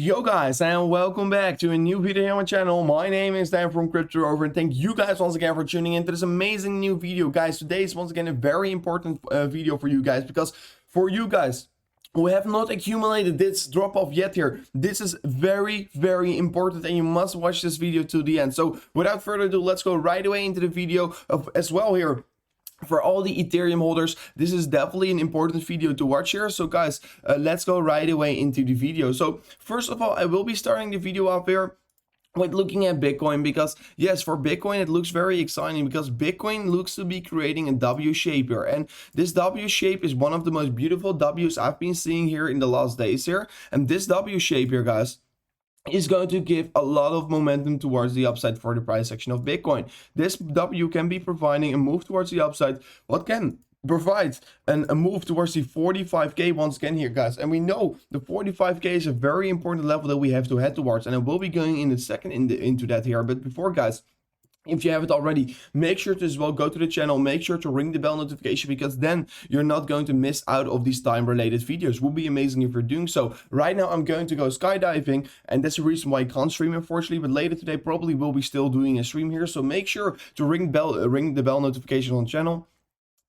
Yo guys, and welcome back to a new video here on my channel. My name is Dan from Crypto Over, and thank you guys once again for tuning in to this amazing new video. Guys, today is once again a very important video for you guys, because for you guys who have not accumulated this drop off yet here, this is very important and you must watch this video to the end. So without further ado, let's go right away into the video as well here. For all the Ethereum holders, this is definitely an important video to watch here. So guys, let's go right away into the video. So first of all, I will be starting the video off here with looking at Bitcoin, because yes, for Bitcoin it looks very exciting, because Bitcoin looks to be creating a W shape here, and this W shape is one of the most beautiful W's I've been seeing here in the last days here. And this W shape here, guys, is going to give a lot of momentum towards the upside for the price action of Bitcoin. This W can be providing a move towards the upside. What can provide a move towards the 45k once again here, guys? And we know the 45k is a very important level that we have to head towards, and I will be going in a second into that here. But before, guys, if you haven't already, make sure to as well go to the channel, make sure to ring the bell notification, because then you're not going to miss out of these time related videos. Would be amazing if you're doing so. Right now I'm going to go skydiving, and that's the reason why I can't stream, unfortunately, but later today probably will be still doing a stream here. So make sure to ring the bell notification on the channel,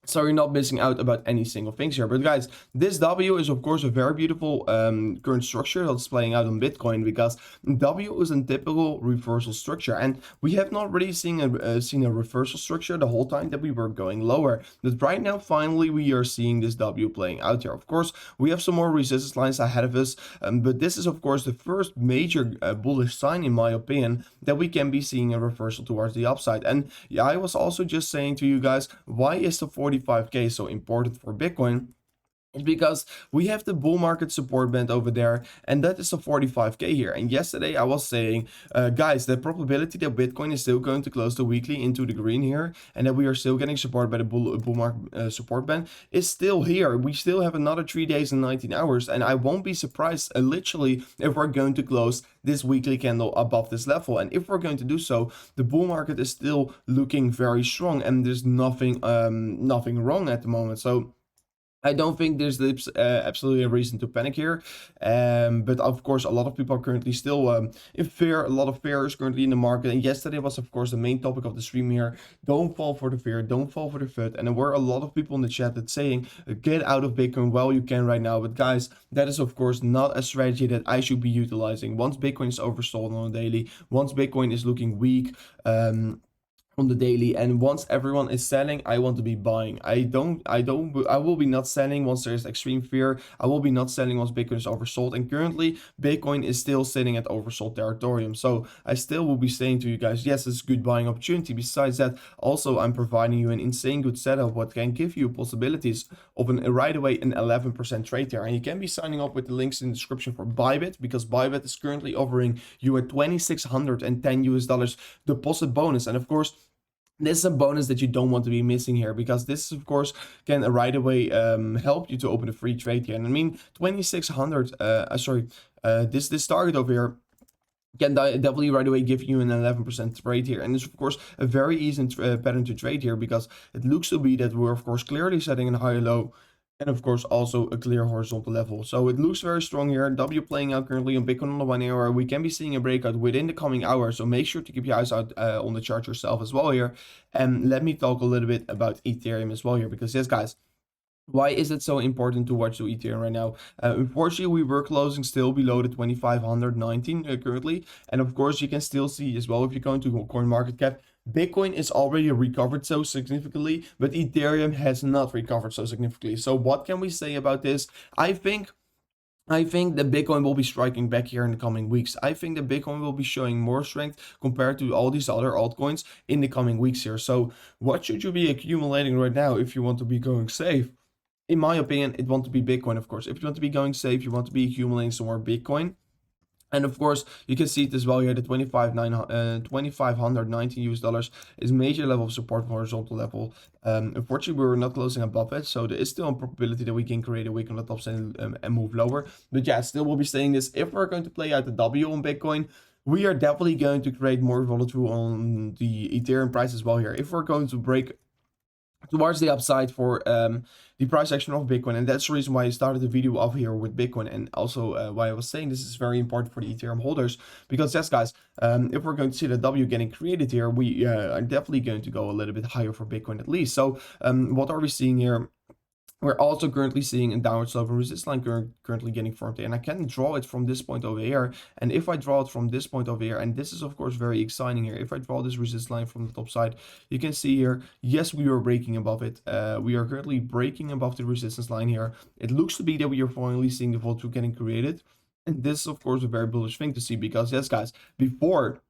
so you're not missing out about any single things here. But guys, this W is of course a very beautiful current structure that's playing out on Bitcoin, because W is a typical reversal structure, and we have not really seen a reversal structure the whole time that we were going lower. But right now, finally, we are seeing this W playing out here. Of course, we have some more resistance lines ahead of us, but this is of course the first major bullish sign, in my opinion, that we can be seeing a reversal towards the upside. And yeah, I was also just saying to you guys, why is the 45k so important for Bitcoin? It's because we have the bull market support band over there, and that is the 45k here. And yesterday I was saying, guys, the probability that Bitcoin is still going to close the weekly into the green here, and that we are still getting supported by the bull market support band, is still here. We still have another 3 days and 19 hours, and I won't be surprised literally if we're going to close this weekly candle above this level. And if we're going to do so, the bull market is still looking very strong, and there's nothing wrong at the moment. So I don't think there's absolutely a reason to panic here, but of course a lot of people are currently still in fear. A lot of fear is currently in the market, and yesterday was of course the main topic of the stream here. Don't fall for the fear, don't fall for the FUD. And there were a lot of people in the chat that saying get out of Bitcoin while you can right now. But guys, that is of course not a strategy that I should be utilizing. Once Bitcoin is oversold on a daily, once Bitcoin is looking weak on the daily, and once everyone is selling, I want to be buying. I will be not selling once there's extreme fear. I will be not selling once Bitcoin is oversold, and currently Bitcoin is still sitting at oversold territorium. So I still will be saying to you guys, yes, it's a good buying opportunity. Besides that, also I'm providing you an insane good setup what can give you possibilities of right away an 11% trade there. And you can be signing up with the links in the description for Bybit, because Bybit is currently offering you a $2,610 deposit bonus. And of course, this is a bonus that you don't want to be missing here, because this of course can right away help you to open a free trade here. And I mean, 2600 this target over here can definitely right away give you an 11% trade here. And it's of course a very easy pattern to trade here, because it looks to be that we're of course clearly setting a higher low, and of course also a clear horizontal level. So it looks very strong here. W playing out currently on Bitcoin on the 1 hour. We can be seeing a breakout within the coming hour, so make sure to keep your eyes out on the chart yourself as well here. And let me talk a little bit about Ethereum as well here, because yes guys, why is it so important to watch the Ethereum right now? Unfortunately, we were closing still below the 2519 currently. And of course, you can still see as well, if you go into CoinMarketCap, Bitcoin is already recovered so significantly, but Ethereum has not recovered so significantly. So what can we say about this? I think that Bitcoin will be striking back here in the coming weeks. I think that Bitcoin will be showing more strength compared to all these other altcoins in the coming weeks here. So what should you be accumulating right now if you want to be going safe? In my opinion, it want to be Bitcoin, of course. If you want to be going safe, you want to be accumulating some more Bitcoin. And of course, you can see it as well here, the $2,519 is major level of support for horizontal level. Unfortunately, we were not closing above it, so there is still a probability that we can create a wick on the top and move lower. But yeah, still will be saying this. If we're going to play out the W on Bitcoin, we are definitely going to create more volatility on the Ethereum price as well here. If we're going to break towards the upside for the price action of Bitcoin. And that's the reason why I started the video off here with Bitcoin, and also why I was saying this is very important for the Ethereum holders, because yes guys, if we're going to see the W getting created here, we are definitely going to go a little bit higher for Bitcoin at least. So what are we seeing here? We're also currently seeing a downward slope and resistance line currently getting formed here. And I can draw it from this point over here. And if I draw it from this point over here, and this is of course very exciting here, if I draw this resistance line from the top side, you can see here, yes, we are breaking above it. We are currently breaking above the resistance line here. It looks to be that we are finally seeing the volatility getting created. And this is of course a very bullish thing to see, because yes guys, before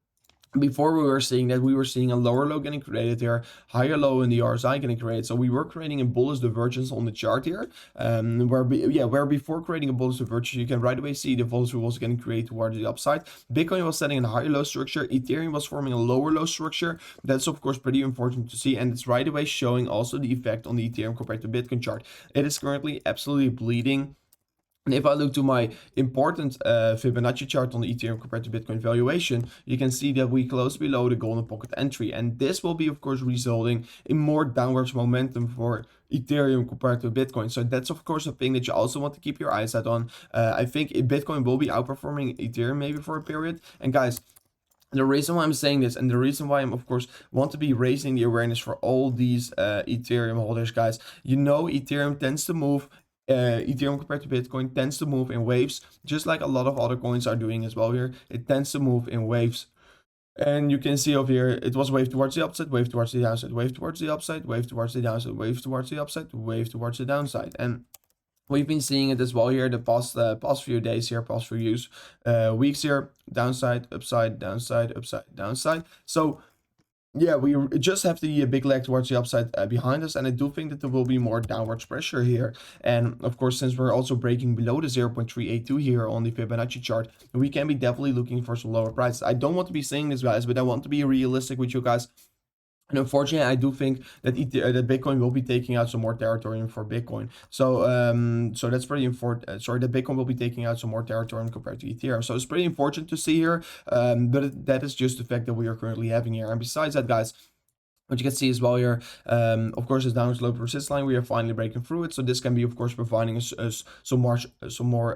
we were seeing that, we were seeing a lower low getting created here, higher low in the RSI getting created. So we were creating a bullish divergence on the chart here, where before creating a bullish divergence, you can right away see the volatility was getting created towards the upside. Bitcoin was setting a higher low structure. Ethereum was forming a lower low structure. That's of course pretty important to see, and it's right away showing also the effect on the Ethereum compared to Bitcoin chart. It is currently absolutely bleeding. And if I look to my important Fibonacci chart on the Ethereum compared to Bitcoin valuation, you can see that we close below the golden pocket entry. And this will be, of course, resulting in more downwards momentum for Ethereum compared to Bitcoin. So that's, of course, a thing that you also want to keep your eyes set on. I think Bitcoin will be outperforming Ethereum maybe for a period. And guys, the reason why I'm saying this, and the reason why I'm of course want to be raising the awareness for all these Ethereum holders, guys, you know, Ethereum tends to move. Ethereum compared to Bitcoin tends to move in waves, just like a lot of other coins are doing as well here. It tends to move in waves. And you can see over here, it was wave towards the upside, wave towards the downside, wave towards the upside, wave towards the downside, wave towards the upside, wave towards the downside. And we've been seeing it as well here the past few days here, past few weeks here, downside, upside, downside, upside, downside. So yeah, we just have the big leg towards the upside behind us, and I do think that there will be more downwards pressure here. And of course, since we're also breaking below the 0.382 here on the Fibonacci chart, we can be definitely looking for some lower prices. I don't want to be saying this, guys, but I want to be realistic with you guys. And unfortunately, I do think that that Bitcoin will be taking out some more territory for Bitcoin. So so that's pretty important. Sorry, that Bitcoin will be taking out some more territory compared to Ethereum. So it's pretty unfortunate to see here. That is just the fact that we are currently having here. And besides that, guys, what you can see as well here, of course, is downward slope resistance line. We are finally breaking through it. So this can be, of course, providing us some more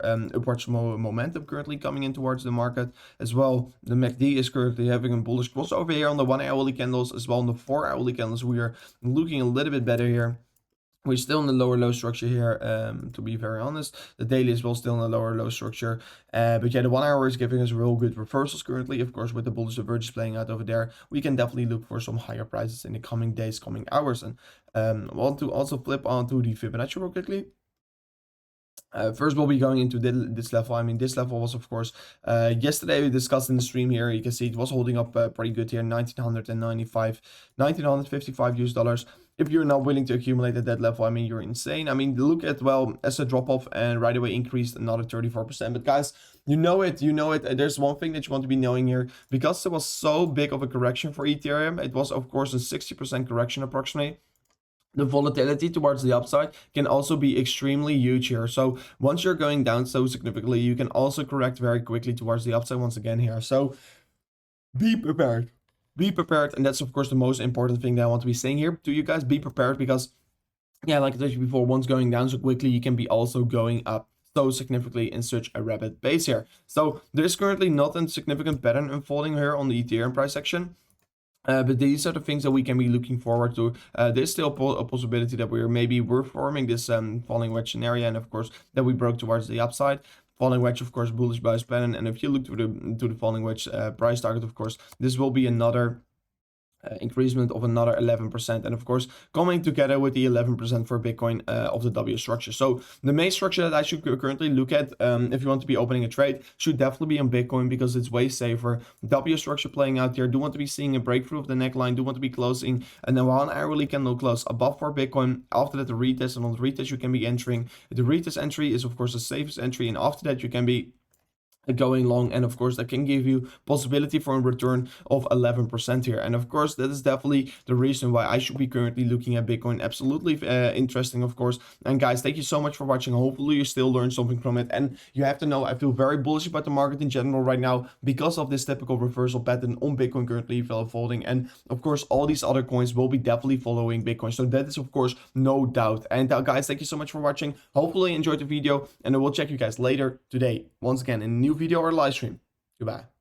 upwards momentum currently coming in towards the market as well. The MACD is currently having a bullish crossover here on the 1 hourly candles as well. On the 4 hourly candles, we are looking a little bit better here. We're still in the lower low structure here, to be very honest. The daily is well still in the lower low structure. But yeah, the 1 hour is giving us real good reversals currently. Of course, with the bullish divergence playing out over there, we can definitely look for some higher prices in the coming days, coming hours. And I want to also flip onto the Fibonacci real quickly. First, we'll be going into this level. I mean, this level was, of course, yesterday we discussed in the stream here. You can see it was holding up pretty good here, 1955 US dollars. If you're not willing to accumulate at that level, I mean, you're insane. I mean, look at, well, as a drop off and right away increased another 34%. But guys, you know it. There's one thing that you want to be knowing here. Because there was so big of a correction for Ethereum, it was, of course, a 60% correction approximately. The volatility towards the upside can also be extremely huge here. So once you're going down so significantly, you can also correct very quickly towards the upside once again here. So be prepared. Be prepared. And that's, of course, the most important thing that I want to be saying here to you guys. Be prepared because, yeah, like I told you before, once going down so quickly, you can be also going up so significantly in such a rapid pace here. So there's currently not a significant pattern unfolding here on the Ethereum price action. But these are the things that we can be looking forward to. There's still a possibility that we're forming this falling wedge scenario, and of course that we broke towards the upside. Falling wedge, of course, bullish bias pattern, and if you look to the falling wedge price target, of course, this will be another increasement of another 11%, and of course coming together with the 11% for Bitcoin of the W structure. So the main structure that I should currently look at if you want to be opening a trade should definitely be on Bitcoin because it's way safer. W structure playing out here. Do want to be seeing a breakthrough of the neckline, do want to be closing and then 1 hourly candle close above for Bitcoin. After that, the retest, and on the retest you can be entering. The retest entry is of course the safest entry, and after that you can be going long, and of course that can give you possibility for a return of 11% here. And of course that is definitely the reason why I should be currently looking at Bitcoin. Absolutely interesting, of course. And guys, thank you so much for watching. Hopefully you still learned something from it. And you have to know, I feel very bullish about the market in general right now because of this typical reversal pattern on Bitcoin currently folding. And of course all these other coins will be definitely following Bitcoin, so that is of course no doubt. And guys, thank you so much for watching. Hopefully you enjoyed the video, and I will check you guys later today once again in a new video or live stream. Goodbye.